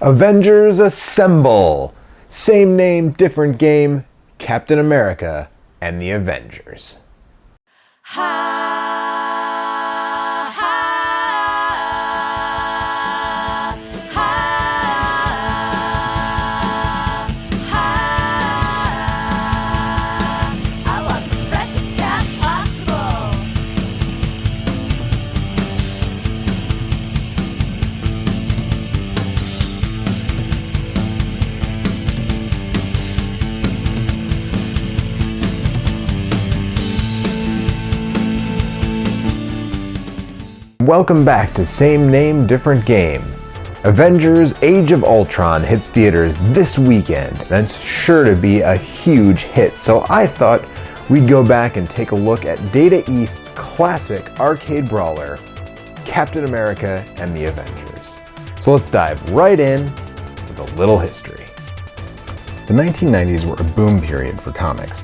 Avengers Assemble! Same name, different game, Captain America and the Avengers. Welcome back to Same Name, Different Game. Avengers Age of Ultron hits theaters this weekend, and it's sure to be a huge hit, so I thought we'd go back and take a look at Data East's classic arcade brawler, Captain America and the Avengers. So let's dive right in with a little history. The 1990s were a boom period for comics.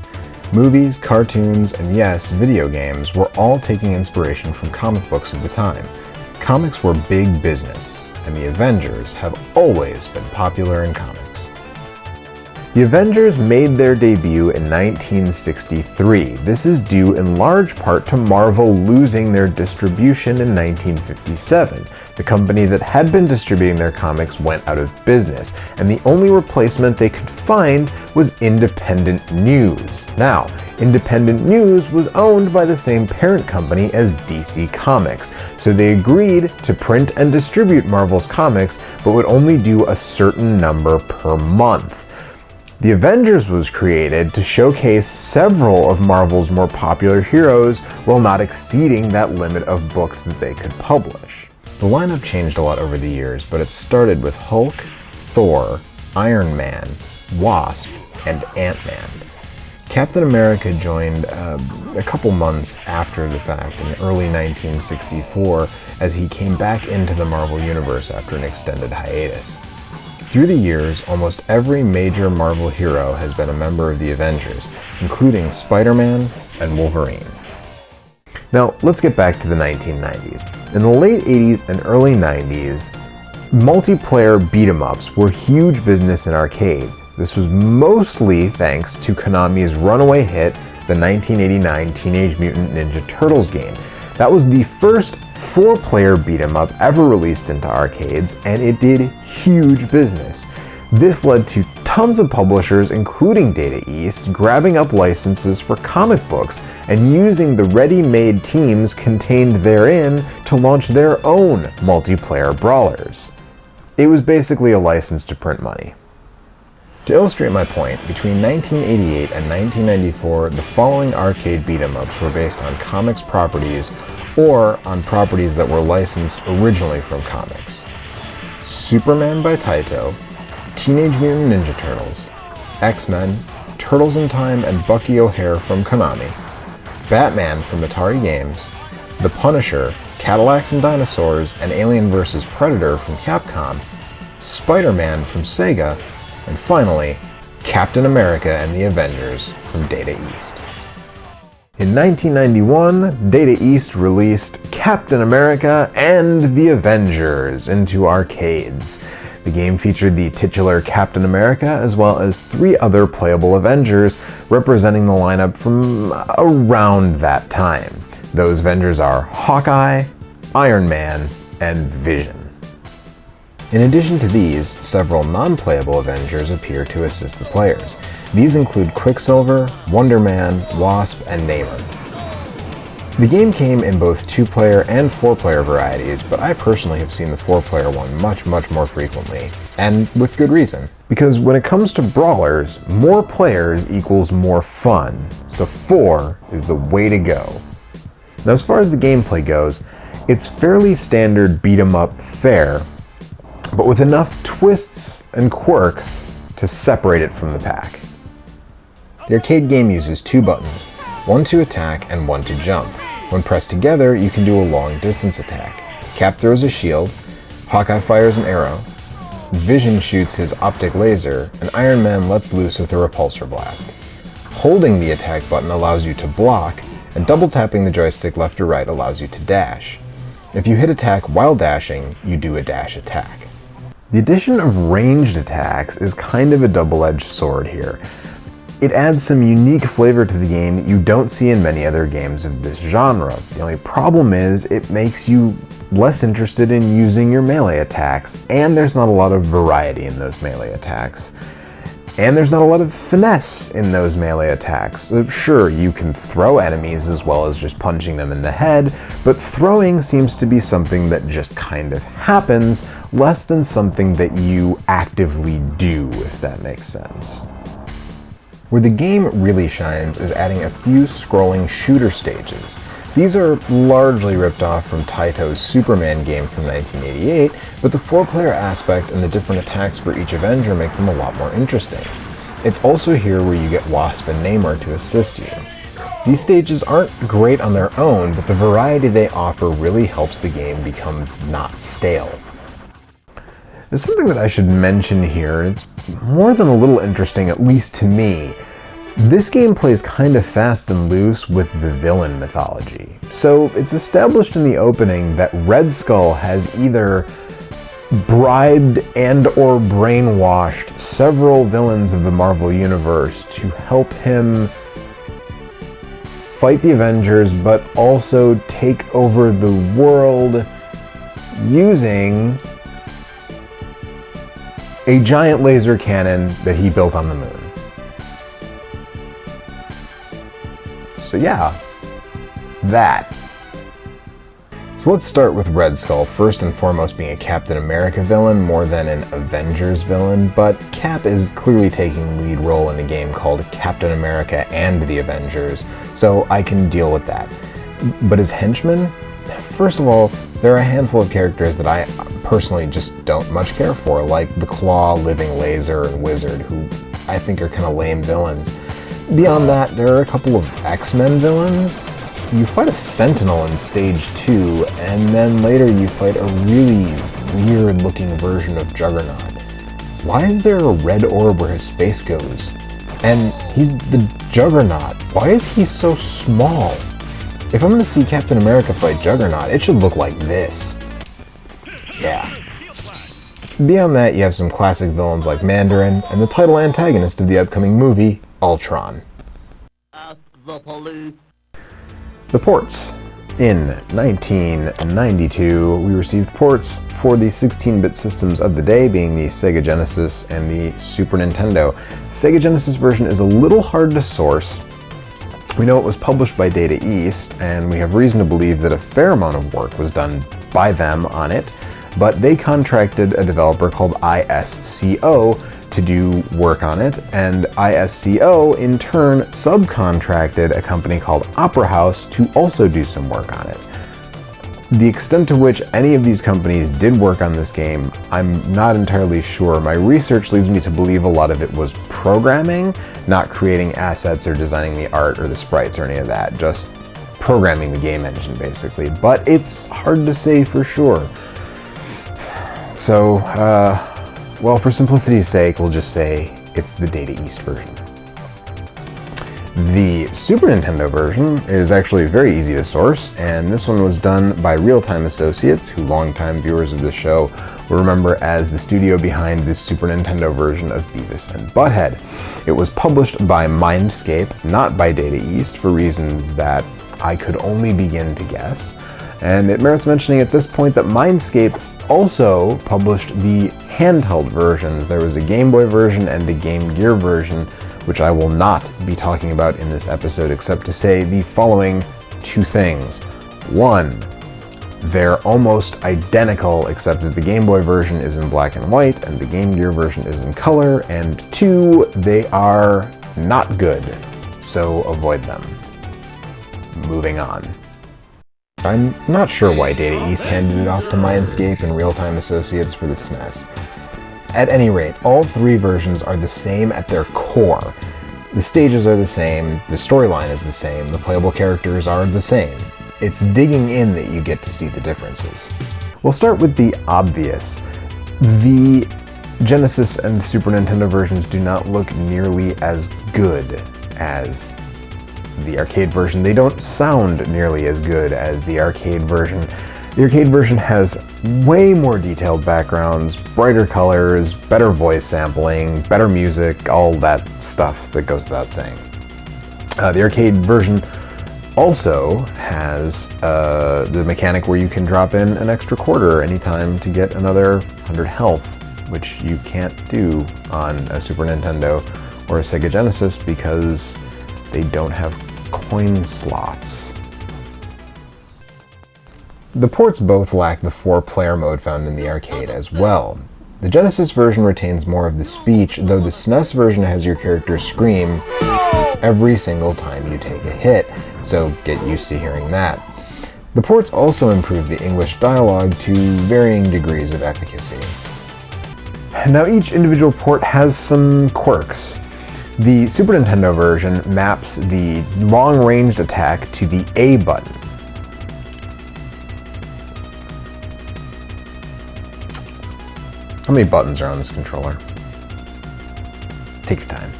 Movies, cartoons, and yes, video games were all taking inspiration from comic books of the time. Comics were big business, and the Avengers have always been popular in comics. The Avengers made their debut in 1963. This is due in large part to Marvel losing their distribution in 1957. The company that had been distributing their comics went out of business, and the only replacement they could find was Independent News. Now, Independent News was owned by the same parent company as DC Comics, so they agreed to print and distribute Marvel's comics, but would only do a certain number per month. The Avengers was created to showcase several of Marvel's more popular heroes while not exceeding that limit of books that they could publish. The lineup changed a lot over the years, but it started with Hulk, Thor, Iron Man, Wasp, and Ant-Man. Captain America joined a couple months after the fact in early 1964 as he came back into the Marvel Universe after an extended hiatus. Through the years, almost every major Marvel hero has been a member of the Avengers, including Spider-Man and Wolverine. Now, let's get back to the 1990s. In the late 80s and early 90s, multiplayer beat-em-ups were huge business in arcades. This was mostly thanks to Konami's runaway hit, the 1989 Teenage Mutant Ninja Turtles game. That was the first 4-player beat-em-up ever released into arcades, and it did huge business. This led to tons of publishers, including Data East, grabbing up licenses for comic books and using the ready-made teams contained therein to launch their own multiplayer brawlers. It was basically a license to print money. To illustrate my point, between 1988 and 1994, the following arcade beat-em-ups were based on comics properties or on properties that were licensed originally from comics. Superman by Taito, Teenage Mutant Ninja Turtles, X-Men, Turtles in Time and Bucky O'Hare from Konami, Batman from Atari Games, The Punisher, Cadillacs and Dinosaurs, and Alien vs. Predator from Capcom, Spider-Man from Sega, and finally, Captain America and the Avengers from Data East. In 1991, Data East released Captain America and the Avengers into arcades. The game featured the titular Captain America as well as 3 other playable Avengers representing the lineup from around that time. Those Avengers are Hawkeye, Iron Man, and Vision. In addition to these, several non-playable Avengers appear to assist the players. These include Quicksilver, Wonder Man, Wasp, and Namor. The game came in both 2-player and 4-player varieties, but I personally have seen the 4-player one much more frequently, and with good reason. Because when it comes to brawlers, more players equals more fun, so 4 is the way to go. Now as far as the gameplay goes, it's fairly standard beat-em-up fare, but with enough twists and quirks to separate it from the pack. The arcade game uses 2 buttons, one to attack and one to jump. When pressed together, you can do a long distance attack. Cap throws a shield, Hawkeye fires an arrow, Vision shoots his optic laser, and Iron Man lets loose with a repulsor blast. Holding the attack button allows you to block, and double tapping the joystick left or right allows you to dash. If you hit attack while dashing, you do a dash attack. The addition of ranged attacks is kind of a double-edged sword here. It adds some unique flavor to the game that you don't see in many other games of this genre. The only problem is it makes you less interested in using your melee attacks, and there's not a lot of variety in those melee attacks. And there's not a lot of finesse in those melee attacks. Sure, you can throw enemies as well as just punching them in the head, but throwing seems to be something that just kind of happens, less than something that you actively do, if that makes sense. Where the game really shines is adding a few scrolling shooter stages. These are largely ripped off from Taito's Superman game from 1988, but the 4-player aspect and the different attacks for each Avenger make them a lot more interesting. It's also here where you get Wasp and Namor to assist you. These stages aren't great on their own, but the variety they offer really helps the game become not stale. There's something that I should mention here, and it's more than a little interesting, at least to me. This game plays kind of fast and loose with the villain mythology. So it's established in the opening that Red Skull has either bribed and or brainwashed several villains of the Marvel Universe to help him fight the Avengers, but also take over the world using a giant laser cannon that he built on the moon. So yeah, that. So let's start with Red Skull, first and foremost being a Captain America villain more than an Avengers villain, but Cap is clearly taking the lead role in a game called Captain America and the Avengers, so I can deal with that. But as henchmen, first of all, there are a handful of characters that I personally just don't much care for, like the Claw, Living Laser, and Wizard, who I think are kind of lame villains. Beyond that, there are a couple of X-Men villains. You fight a Sentinel in Stage 2, and then later you fight a really weird-looking version of Juggernaut. Why is there a red orb where his face goes? And he's the Juggernaut. Why is he so small? If I'm gonna see Captain America fight Juggernaut, it should look like this. Yeah. Beyond that, you have some classic villains like Mandarin, and the title antagonist of the upcoming movie, Ultron. The ports. In 1992, we received ports for the 16-bit systems of the day, being the Sega Genesis and the Super Nintendo. The Sega Genesis version is a little hard to source. We know it was published by Data East, and we have reason to believe that a fair amount of work was done by them on it, but they contracted a developer called ISCO to do work on it, and ISCO in turn subcontracted a company called Opera House to also do some work on it. The extent to which any of these companies did work on this game, I'm not entirely sure. My research leads me to believe a lot of it was programming, not creating assets or designing the art or the sprites or any of that, just programming the game engine basically, but it's hard to say for sure. So, well, for simplicity's sake, we'll just say it's the Data East version. The Super Nintendo version is actually very easy to source, and this one was done by Real Time Associates, who longtime viewers of this show will remember as the studio behind the Super Nintendo version of Beavis and Butthead. It was published by Mindscape, not by Data East, for reasons that I could only begin to guess. And it merits mentioning at this point that Mindscape also published the handheld versions. There was a Game Boy version and a Game Gear version, which I will not be talking about in this episode, except to say the following two things. One, they're almost identical, except that the Game Boy version is in black and white and the Game Gear version is in color, and two, they are not good, so avoid them. Moving on. I'm not sure why Data East handed it off to Mindscape and Real Time Associates for the SNES. At any rate, all three versions are the same at their core. The stages are the same, the storyline is the same, the playable characters are the same. It's digging in that you get to see the differences. We'll start with the obvious. The Genesis and Super Nintendo versions do not look nearly as good as the arcade version. They don't sound nearly as good as the arcade version. The arcade version has way more detailed backgrounds, brighter colors, better voice sampling, better music, all that stuff that goes without saying. The arcade version also has the mechanic where you can drop in an extra quarter anytime to get another 100 health, which you can't do on a Super Nintendo or a Sega Genesis because they don't have coin slots. The ports both lack the 4-player mode found in the arcade as well. The Genesis version retains more of the speech, though the SNES version has your character scream every single time you take a hit, so get used to hearing that. The ports also improve the English dialogue to varying degrees of efficacy. Now each individual port has some quirks. The Super Nintendo version maps the long-ranged attack to the A button. How many buttons are on this controller? Take your time.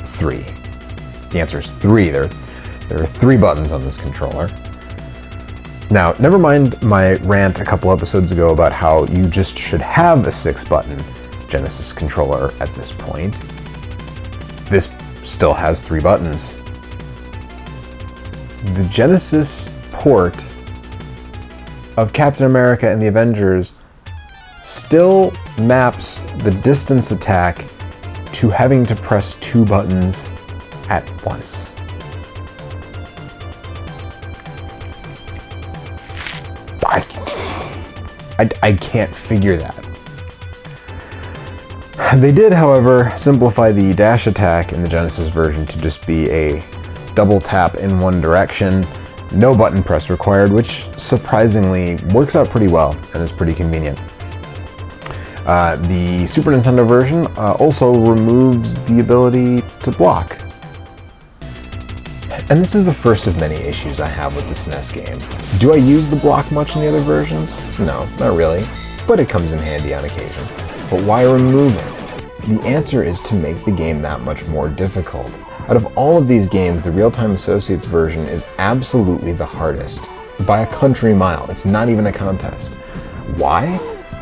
3. The answer is 3. There are 3 buttons on this controller. Now, never mind my rant a couple episodes ago about how you just should have a 6-button Genesis controller at this point. This still has 3 buttons. The Genesis port of Captain America and the Avengers still maps the distance attack to having to press 2 buttons at once. I can't figure that. They did, however, simplify the dash attack in the Genesis version to just be a double tap in one direction, no button press required, which surprisingly works out pretty well and is pretty convenient. The Super Nintendo version also removes the ability to block. And this is the first of many issues I have with the SNES game. Do I use the block much in the other versions? No, not really, but it comes in handy on occasion. But why remove it? The answer is to make the game that much more difficult. Out of all of these games, the Real-Time Associates version is absolutely the hardest. By a country mile. It's not even a contest. Why?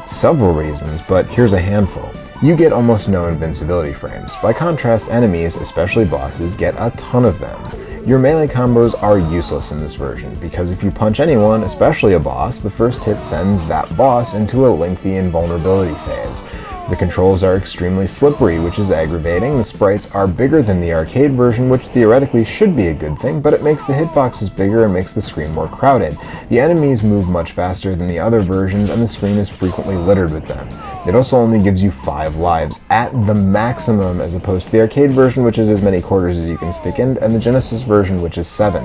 Several reasons, but here's a handful. You get almost no invincibility frames. By contrast, enemies, especially bosses, get a ton of them. Your melee combos are useless in this version, because if you punch anyone, especially a boss, the first hit sends that boss into a lengthy invulnerability phase. The controls are extremely slippery, which is aggravating. The sprites are bigger than the arcade version, which theoretically should be a good thing, but it makes the hitboxes bigger and makes the screen more crowded. The enemies move much faster than the other versions, and the screen is frequently littered with them. It also only gives you 5 lives, at the maximum, as opposed to the arcade version, which is as many quarters as you can stick in, and the Genesis version, which is 7.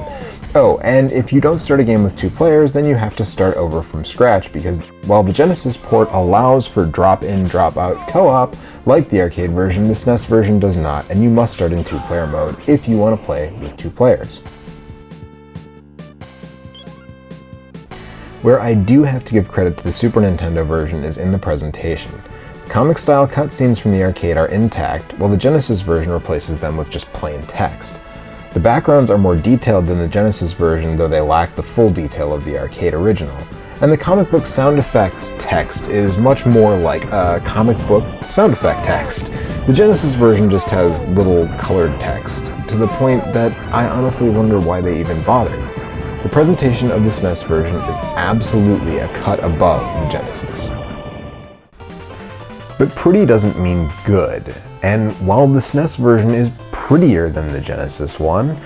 Oh, and if you don't start a game with 2 players, then you have to start over from scratch, because while the Genesis port allows for drop-in, drop-out co-op, like the arcade version, the SNES version does not, and you must start in 2-player mode if you want to play with 2 players. Where I do have to give credit to the Super Nintendo version is in the presentation. Comic-style cutscenes from the arcade are intact, while the Genesis version replaces them with just plain text. The backgrounds are more detailed than the Genesis version, though they lack the full detail of the arcade original. And the comic book sound effect text is much more like a comic book sound effect text. The Genesis version just has little colored text, to the point that I honestly wonder why they even bothered. The presentation of the SNES version is absolutely a cut above the Genesis. But pretty doesn't mean good, and while the SNES version is prettier than the Genesis one,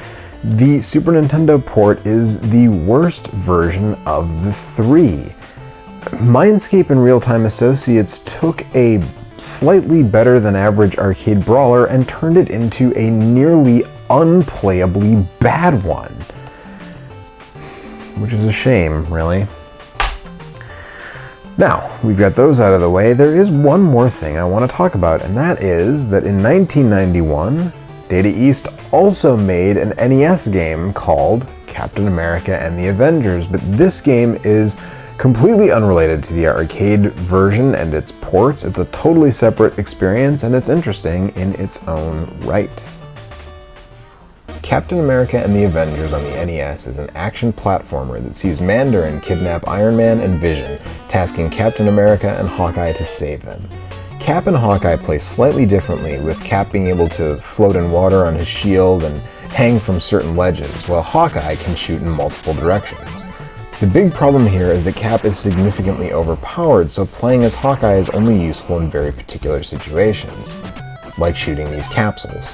the Super Nintendo port is the worst version of the 3. Mindscape and Real-Time Associates took a slightly better than average arcade brawler and turned it into a nearly unplayably bad one. Which is a shame, really. Now, we've got those out of the way, there is one more thing I want to talk about, and that is that in 1991, Data East also made an NES game called Captain America and the Avengers, but this game is completely unrelated to the arcade version and its ports. It's a totally separate experience, and it's interesting in its own right. Captain America and the Avengers on the NES is an action platformer that sees Mandarin kidnap Iron Man and Vision, tasking Captain America and Hawkeye to save them. Cap and Hawkeye play slightly differently, with Cap being able to float in water on his shield and hang from certain ledges, while Hawkeye can shoot in multiple directions. The big problem here is that Cap is significantly overpowered, so playing as Hawkeye is only useful in very particular situations, like shooting these capsules.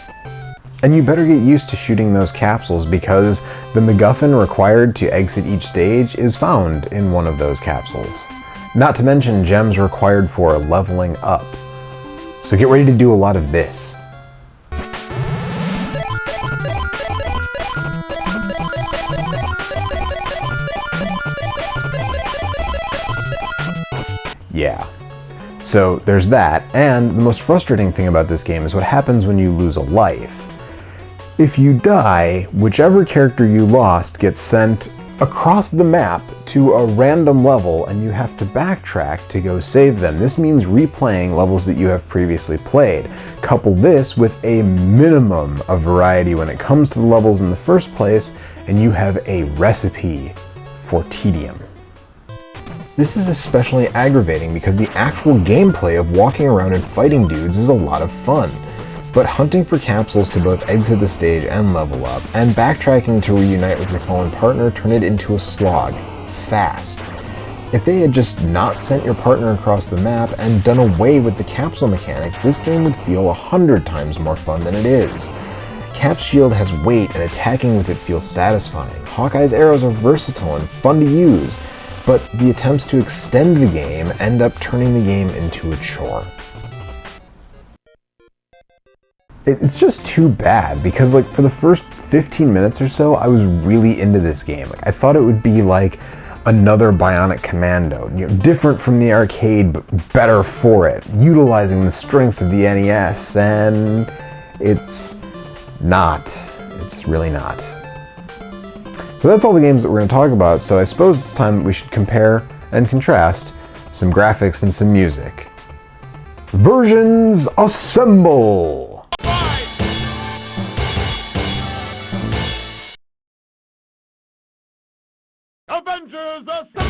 And you better get used to shooting those capsules because the MacGuffin required to exit each stage is found in one of those capsules. Not to mention gems required for leveling up. So get ready to do a lot of this. Yeah. So there's that, and the most frustrating thing about this game is what happens when you lose a life. If you die, whichever character you lost gets sent across the map to a random level and you have to backtrack to go save them. This means replaying levels that you have previously played. Couple this with a minimum of variety when it comes to the levels in the first place, and you have a recipe for tedium. This is especially aggravating because the actual gameplay of walking around and fighting dudes is a lot of fun. But hunting for capsules to both exit the stage and level up, and backtracking to reunite with your fallen partner turn it into a slog, fast. If they had just not sent your partner across the map and done away with the capsule mechanic, this game would feel 100 times more fun than it is. Cap's shield has weight and attacking with it feels satisfying. Hawkeye's arrows are versatile and fun to use, but the attempts to extend the game end up turning the game into a chore. It's just too bad because for the first 15 minutes or so, I was really into this game. I thought it would be like another Bionic Commando, different from the arcade, but better for it, utilizing the strengths of the NES, and it's not. It's really not. So that's all the games that we're going to talk about, so I suppose it's time that we should compare and contrast some graphics and some music. Versions assemble! Avengers assemble!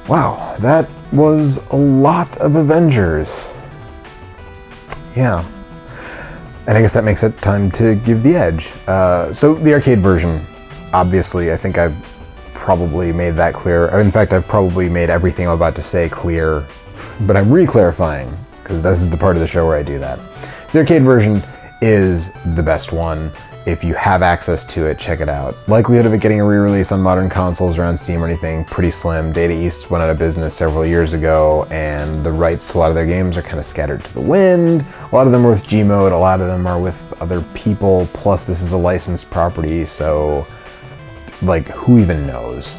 Wow, that was a lot of Avengers. Yeah. And I guess that makes it time to give the edge. So the arcade version, obviously, I think I've probably made that clear. In fact, I've probably made everything I'm about to say clear, but I'm re-clarifying, because this is the part of the show where I do that. So the arcade version is the best one. If you have access to it, check it out. Likelihood of it getting a re-release on modern consoles or on Steam or anything, pretty slim. Data East went out of business several years ago, and the rights to a lot of their games are kind of scattered to the wind. A lot of them are with Gmode, a lot of them are with other people, plus this is a licensed property, so who even knows?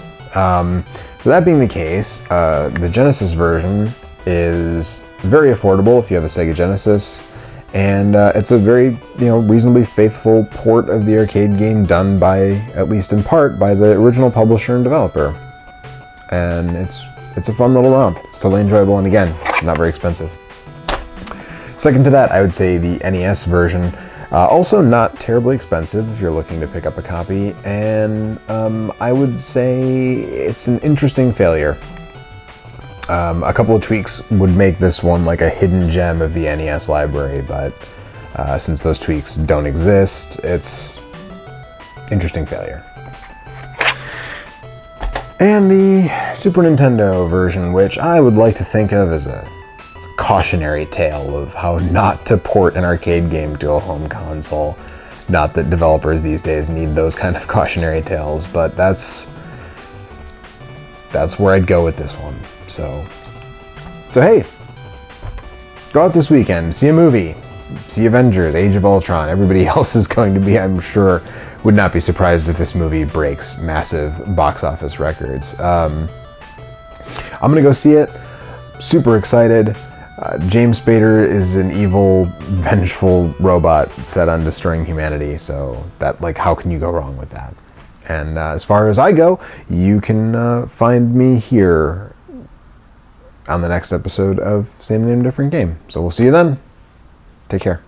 So that being the case, the Genesis version is very affordable if you have a Sega Genesis, and it's a very, reasonably faithful port of the arcade game done by, at least in part, by the original publisher and developer. And it's a fun little romp. It's totally enjoyable, and again, it's not very expensive. Second to that, I would say the NES version. Also not terribly expensive if you're looking to pick up a copy, and I would say it's an interesting failure. A couple of tweaks would make this one like a hidden gem of the NES library, but since those tweaks don't exist, it's interesting failure. And the Super Nintendo version, which I would like to think of as a cautionary tale of how not to port an arcade game to a home console. Not that developers these days need those kind of cautionary tales, but that's where I'd go with this one. So hey, go out this weekend, see a movie, see Avengers, Age of Ultron. Everybody else is going to be, I'm sure, would not be surprised if this movie breaks massive box office records. I'm gonna go see it. Super excited. James Spader is an evil, vengeful robot set on destroying humanity, so that, how can you go wrong with that? And as far as I go, you can find me here on the next episode of Same Name, Different Game. So we'll see you then. Take care.